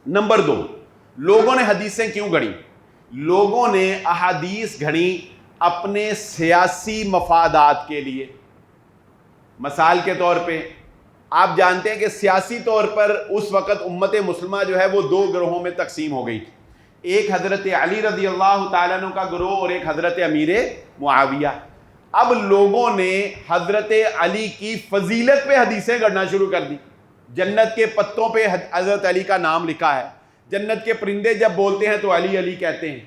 Number 2، لوگوں نے حدیثیں کیوں گھڑی؟ لوگوں نے احادیث گھڑی اپنے سیاسی مفادات کے لیے۔ مثال کے طور پہ آپ جانتے ہیں کہ سیاسی طور پر اس وقت امت مسلمہ جو ہے وہ 2 گروہوں میں تقسیم ہو گئی تھی، ایک حضرت علی رضی اللہ تعالیٰ عنہ کا گروہ اور ایک حضرت امیر معاویہ۔ اب لوگوں نے حضرت علی کی فضیلت پہ حدیثیں گھڑنا شروع کر دی، جنت کے پتوں پہ حضرت علی کا نام لکھا ہے، جنت کے پرندے جب بولتے ہیں تو علی علی کہتے ہیں۔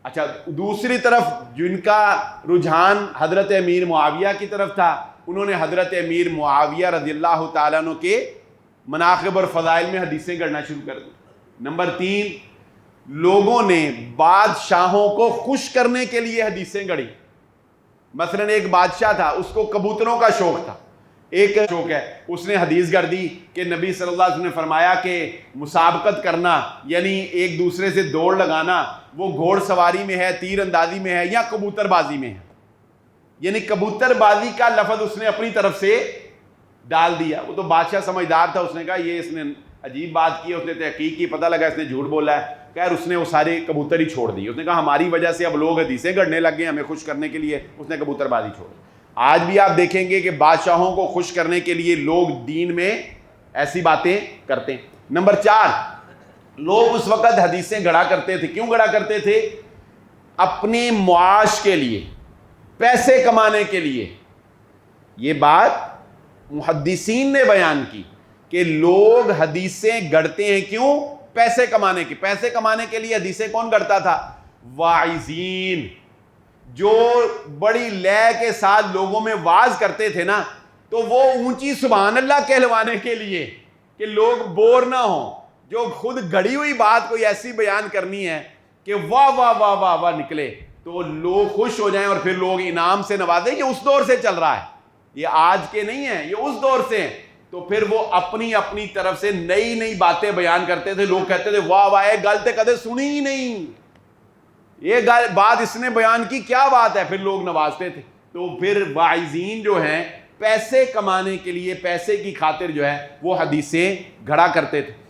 اچھا، دوسری طرف جن کا رجحان حضرت امیر معاویہ کی طرف تھا، انہوں نے حضرت امیر معاویہ رضی اللہ تعالیٰ عنہ کے مناقب اور فضائل میں حدیثیں گھڑنا شروع کر دی۔ نمبر 3، لوگوں نے بادشاہوں کو خوش کرنے کے لیے حدیثیں گھڑی۔ مثلا ایک بادشاہ تھا، اس کو کبوتروں کا شوق تھا، ایک شوق ہے، اس نے حدیث گھڑ دی کہ نبی صلی اللہ علیہ وسلم نے فرمایا کہ مسابقت کرنا یعنی ایک دوسرے سے دوڑ لگانا وہ گھوڑ سواری میں ہے، تیر اندازی میں ہے یا کبوتر بازی میں ہے، یعنی کبوتر بازی کا لفظ اس نے اپنی طرف سے ڈال دیا۔ وہ تو بادشاہ سمجھدار تھا، اس نے کہا یہ اس نے عجیب بات کی، اس نے تحقیق کی، پتہ لگا اس نے جھوٹ بولا ہے، خیر اس نے وہ سارے کبوتر ہی چھوڑ دی۔ اس نے کہا ہماری وجہ سے اب لوگ حدیثیں گھڑنے لگ گئے ہمیں خوش کرنے کے لیے، اس نے کبوتر بازی چھوڑ دی۔ آج بھی آپ دیکھیں گے کہ بادشاہوں کو خوش کرنے کے لیے لوگ دین میں ایسی باتیں کرتے ہیں۔ نمبر 4، لوگ اس وقت حدیثیں گھڑا کرتے تھے، کیوں گھڑا کرتے تھے؟ اپنے معاش کے لیے، پیسے کمانے کے لیے۔ یہ بات محدثین نے بیان کی کہ لوگ حدیثیں گھڑتے ہیں کیوں؟ پیسے کمانے کے۔ پیسے کمانے کے لیے حدیثیں کون گھڑتا تھا؟ واعظین، جو بڑی لے کے ساتھ لوگوں میں واعظ کرتے تھے نا، تو وہ اونچی سبحان اللہ کہلوانے کے لیے کہ لوگ بور نہ ہوں، جو خود گھڑی ہوئی بات کوئی ایسی بیان کرنی ہے کہ واہ واہ واہ واہ واہ نکلے تو لوگ خوش ہو جائیں اور پھر لوگ انعام سے نوازیں۔ یہ اس دور سے چل رہا ہے، یہ آج کے نہیں ہیں، یہ اس دور سے ہیں۔ تو پھر وہ اپنی اپنی طرف سے نئی نئی باتیں بیان کرتے تھے، لوگ کہتے تھے واہ واہ، یہ گل تے کدے سنی ہی نہیں، یہ بات اس نے بیان کی، کیا بات ہے، پھر لوگ نوازتے تھے۔ تو پھر واعظین جو ہیں پیسے کمانے کے لیے، پیسے کی خاطر جو ہے وہ حدیثیں گھڑا کرتے تھے۔